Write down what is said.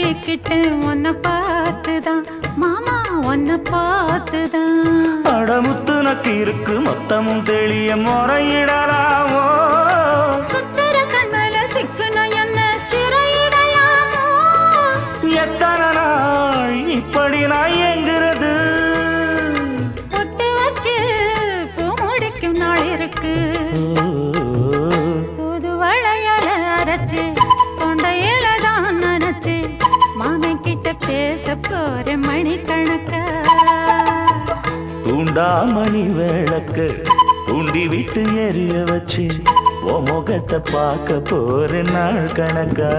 பழகிக்கிட்டேன் உன்னை பார்த்துதான் மாமா, உன்னை பார்த்துதான். அடமுத்து நக்கு இருக்கு மொத்தமும் தெளிய முறையிடலாமோ? சுத்தர கண்மல சிக்கன என்ன சிறையிடலாமோ? எத்தனை நாள் இப்படி நான் எங்கிறது? பொட்டு வச்சு பூ முடிக்கும் நாள் இருக்கு. புது வளையல அரைச்சு தொண்டையில தான் நினைச்சு மாமன் கிட்ட பேச போற மணிக்கணக்கா. தூண்டாமணி விளக்கு தூண்டி விட்டு எரிய வச்சு ஓ முகத்தை பார்க்க போற நாள் கணக்கா.